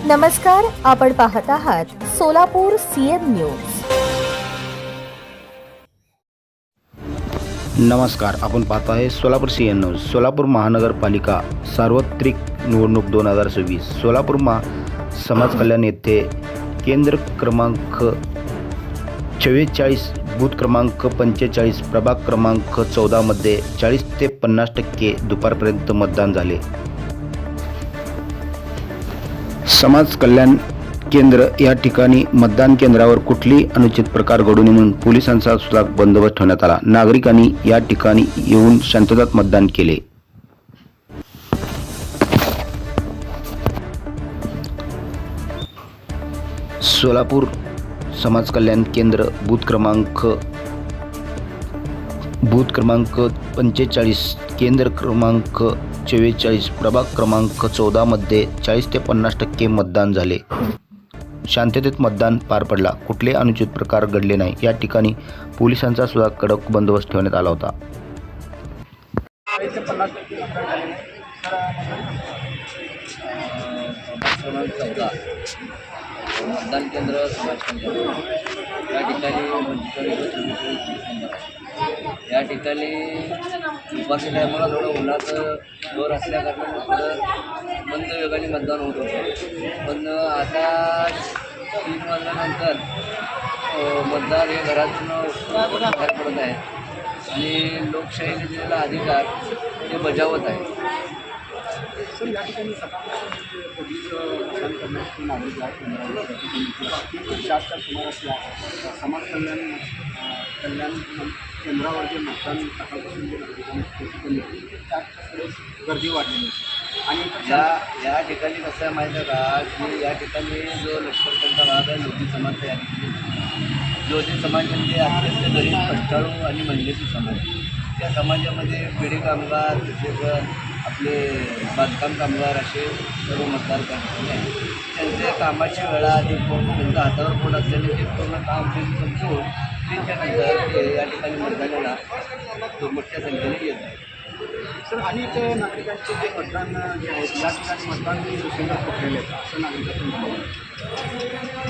नमस्कार, आपण पाहत आहात सोलापूर सीएम न्यूज। नमस्कार, आपण पाहत आहे सोलापूर सीएन न्यूज। सोलापूर महानगरपालिका सार्वत्रिक निवडणूक 2026 सोलापूर समाज कल्याण येथे केंद्र क्रमांक 44 बूथ क्रमांक 45 प्रभाग क्रमांक 14 मध्ये 40 ते 50% दुपारपर्यंत मतदान झाले। समाज कल्याण केंद्र या ठिकाणी मतदान केंद्रावर कुठलीही अनुचित प्रकार घडू नये म्हणून पोलिसांचा सुद्धा बंदोबस्त ठेवण्यात आला। नागरिकांनी या ठिकाणी येऊन शांततेत मतदान केले। सोलापूर समाज कल्याण केंद्र बूथ क्रमांक 45 केंद्र क्रमांक 44 प्रभाग क्रमांक 14 मध्ये 40 ते 50% मतदान झाले। शांततेत मतदान पार पडला। कुठलेही अनुचित प्रकार घडले नाही। या ठिकाणी पोलिसांचा सुद्धा कडक बंदोबस्त ठेवण्यात आला होता। मतदान केंद्र समाज केंद्र या ठिकाणी या ठिकाणी दुपारच्या टायमाला थोडं उन्हाचं जोर असल्या कारणाने थोडं मंद वेगाने मतदान होत होतं, पण आता 3 वाजल्यानंतर मतदार हे घरातून बाहेर पडत आहेत आणि लोकशाहीने दिलेला अधिकार ते बजावत आहे। सर, या ठिकाणी करण्यासाठी नागरिक जास्त सुमारास समाज कल्याण केंद्रावर जे मतदान सकाळपासून जे नागरिकांनी त्याकडे गर्दी वाढलेली आणि या ठिकाणी कसं आहे माहिती आहे का, की या ठिकाणी जो लष्करचा भाग आहे लोधी समाज या ठिकाणी लोधी समाज म्हणजे अत्यंत गरीब कष्टाळू आणि महिलेची समाज। त्या समाजामध्ये पिढी कामगार तसेच आपले बांधकाम कामगार असे सर्व मतदार करतात आहे। त्यांच्या कामाची वेळा ते त्यांच्या हातावर पोट असल्याने ते पूर्ण काम संपवून त्याच्यानंतर ते या ठिकाणी मतदानाला मोठ्या संख्येने येत आहे। सर, अनेक नागरिकांचे जे मतदान जे आहेत या ठिकाणी मतदान दुसरीकडे पकडलेले आहेत असं नागरिकांचं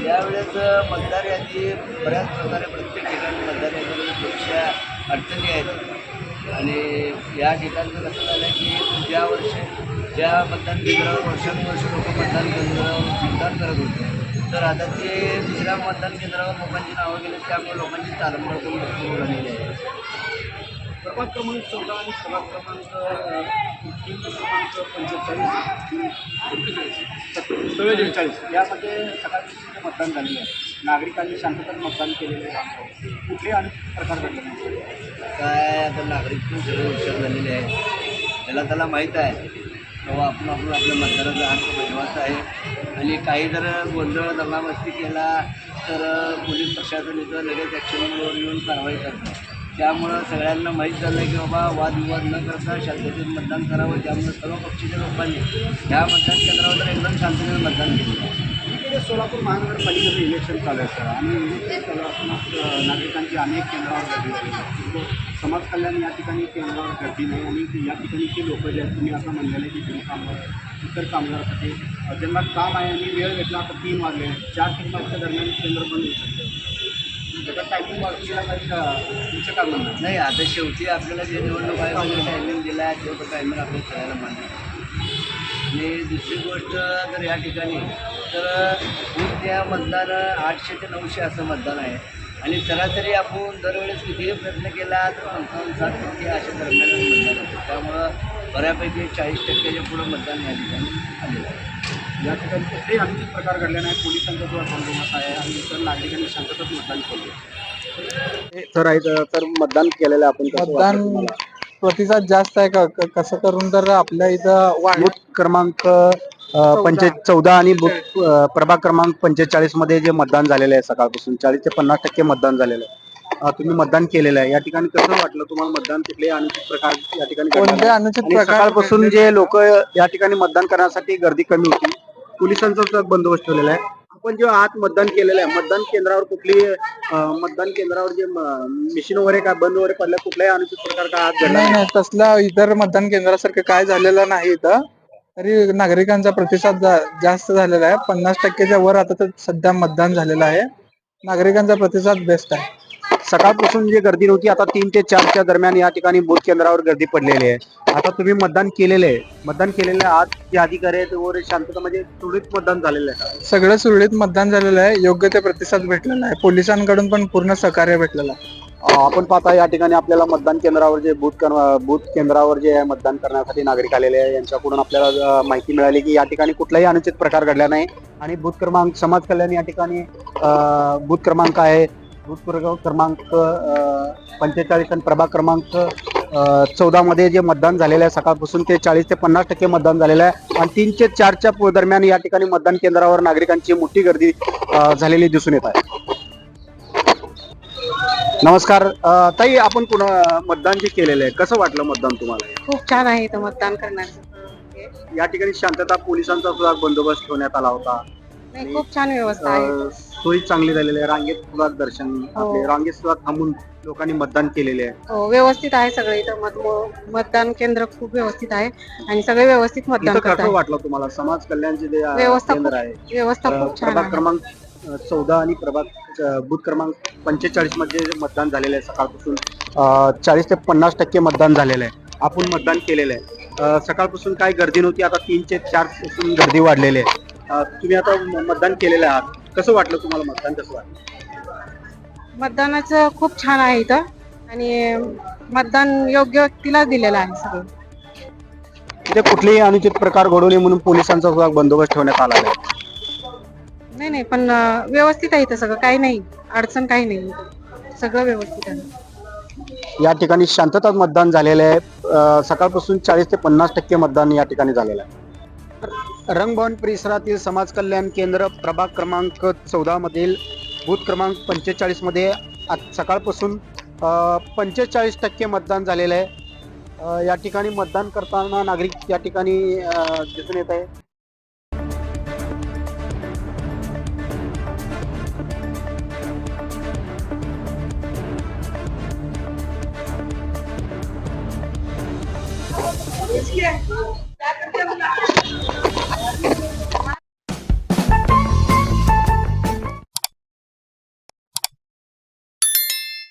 यावेळेस मतदार यादी बऱ्याच प्रकारे प्रत्येक ठिकाणी मतदार यादीमध्ये थोड्याशा अडचणी आहेत आणि या ठिकाणचं कसं झालं की ज्या मतदान केंद्रावर वर्षानुवर्ष लोक मतदान केंद्रावर मतदान करत होते, तर आता ते दुसऱ्या मतदान केंद्रावर लोकांची नावं गेली, त्यामुळे लोकांची तालमबळ पण भरपूर झालेली आहे। प्रभाग क्रमांक 14 आणि प्रभाग क्रमांक 45 यामध्ये सकाळपासून मतदान झालेलं आहे। नागरिकांनी शांततेत मतदान केलेले आहे। कुठलेही अनुचित प्रकार घडले नाही। काय आता नागरिक पण सगळे हुशार झालेले आहे, त्याला माहीत आहे तेव्हा आपण आपल्या मतदाराचा हक्क बजवायचा आहे आणि काही जर गोंधळ दंगामस्ती केला तर पोलीस प्रशासन इथं लगेच ॲक्शनवर येऊन कारवाई करतात। त्यामुळं सगळ्यांना माहीत झालं की बाबा वादविवाद न करता शांततेत मतदान करावं। त्यामुळे सर्व पक्षाच्या लोकांनी ह्या मतदान केंद्रावर तर एकदम शांततेत मतदान केलं। इकडे सोलापूर महानगरपालिकेचं इलेक्शन चालू आहे सर, आणि इलेक्शन चालू असताना नागरिकांची अनेक केंद्रावर गर्दी झाली। समाज कल्याण या ठिकाणी केंद्रावर गर्दी नाही आणि या ठिकाणी ते लोक जे आहेत तुम्ही असं म्हणलेलं की जुने कामगार इतर कामगारासाठी ज्यांना काम आहे आणि वेळ भेटला आता 3 वाजले 4 ते 5च्या दरम्यान केंद्र बंद होऊ शकतं। त्याचा टायमिंग वाढवलेला काही तुमचं काम म्हणणं नाही, आता शेवटी आपल्याला जे निवडणूक आयोगाने टायमिंग दिला आहे तेवढं टायमिंग आपल्याला करायला मान्य। आणि दुसरी गोष्ट जर या ठिकाणी तर त्या मतदान 800 ते 900 असं मतदान आहे आणि सरासरी आपण दरवेळेस कितीही प्रयत्न केला तर 55-60% अशा दरम्यान मतदान होतं। त्यामुळं बऱ्यापैकी 40%च्या पुढं मतदान या ठिकाणी आलेलं आहे। या ठिकाणी कुठलेही अनुचित प्रकार घडले नाही। पोलिसांचा सुद्धा बंदोबस्त आहे आणि इतर नागरिकांनी शांततेत मतदान केले तर मतदान केलेलं आपण मतदान प्रतिसाद जास्त आहे का कसं करून तर आपल्या इथं बूथ क्रमांक 14 आणि बूथ प्रभाग क्रमांक 45 मध्ये जे मतदान झालेलं आहे सकाळपासून 40 ते 50% मतदान झालेलं आहे। तुम्ही मतदान केलेलं आहे, या ठिकाणी कसं वाटलं तुम्हाला? मतदान कुठले अनुचित प्रकार या ठिकाणी कोणते अनुचित आणि प्रकार सकाळपासून जे लोक या ठिकाणी मतदान करण्यासाठी गर्दी कमी होती, पोलिसांचा सुद्धा बंदोबस्त ठेवलेला आहे। आपण जे आत मतदान केलेलं आहे मतदान केंद्रावर कुठली मतदान केंद्रावर जे मशीन वगैरे काय बंद वगैरे पडल्या कुठलाही अनुचित प्रकार काय आत घडला नाही नाही तसलं इतर मतदान केंद्रासारखं काय झालेलं नाही इथं। तरी नागरिकांचा प्रतिसाद जास्त झालेला आहे. 50%च्या वर आता तर सध्या मतदान झालेलं आहे. नागरिकांचा प्रतिसाद बेस्ट आहे. सकाळपासून जी गर्दी नव्हती आता 3 ते 4च्या दरम्यान या ठिकाणी बूथ केंद्रावर गर्दी पडलेली आहे. आता तुम्ही मतदान केलेलं आहे. आज जे अधिकारी आहेत वगैरे शांतता म्हणजे सुरळीत मतदान झालेलं आहे. सगळं सुरळीत मतदान झालेलं आहे. योग्य ते प्रतिसाद भेटलेला आहे. पोलिसांकडून पण पूर्ण सहकार्य भेटलेलं आहे. आपण पाहता या ठिकाणी आपल्याला मतदान केंद्रावर जे बूथ केंद्रावर जे मतदान करण्यासाठी नागरिक आलेले आहे यांच्याकडून आपल्याला माहिती मिळाली की या ठिकाणी कुठलाही अनुचित प्रकार घडला नाही आणि बूथ क्रमांक समाज कल्याण या ठिकाणी बूथ क्रमांक आहे. बूथ क्रमांक 45 आणि प्रभाग क्रमांक 14 मध्ये जे मतदान झालेलं आहे सकाळपासून ते 40 ते 50% मतदान झालेलं आहे आणि 3 ते 4च्या दरम्यान या ठिकाणी मतदान केंद्रावर नागरिकांची मोठी गर्दी झालेली दिसून येत आहे. नमस्कार ताई, आपण पुन्हा मतदान जे केलेलं आहे कसं वाटलं मतदान तुम्हाला? खूप छान आहे इथं मतदान करण्याचं. या ठिकाणी शांतता पोलिसांचा सुद्धा बंदोबस्त ठेवण्यात आला होता. नाही, खूप छान व्यवस्था आहे. सोयी चांगली झालेली आहे. रांगेत सुद्धा दर्शन आपले रांगेत सुद्धा थांबून लोकांनी मतदान केलेले आहे. हो, व्यवस्थित आहे सगळं इथं. मतदान केंद्र खूप व्यवस्थित आहे आणि सगळे व्यवस्थित मतदान इथं करत कसं आहे. वाटलं तुम्हाला? समाज कल्याणचे जे व्यवस्था केंद्र खूप आहे व्यवस्था खूप छान प्रभाग आहे. क्रमांक 14 आणि बूथ क्रमांक 45 मध्ये जे मतदान झालेलं आहे सकाळपासून 40 ते 50% मतदान झालेलं आहे. आपण मतदान केलेलं आहे. सकाळपासून काही गर्दी नव्हती. आता 3 ते 4 पासून गर्दी वाढलेली आहे. तुम्ही आता मतदान केलेलं आहात. कसं वाटलं तुम्हाला? मतदान कसं वाटलं? मतदानाचं खूप छान आहे इथं आणि मतदान योग्य व्यक्तीला दिलेलं आहे सगळं. तिथे कुठलेही अनुचित प्रकार घडू नये म्हणून पोलिसांचा सुद्धा बंदोबस्त ठेवण्यात आला आहे. नाही पण व्यवस्थित आहे इथं सगळं. काही नाही, अडचण काही नाही, सगळं व्यवस्थित आहे. या ठिकाणी शांतता मतदान झालेलं आहे. सकाळपासून 40 ते 50% मतदान या ठिकाणी झालेलं आहे. रंगभवन परिसरातील समाज कल्याण केंद्र प्रभाग क्रमांक 14 मधील बूथ क्रमांक 45 मध्ये सकाळपासून 45% मतदान झालेलं आहे. या ठिकाणी मतदान करताना नागरिक या ठिकाणी दिसून येत आहे. Yes.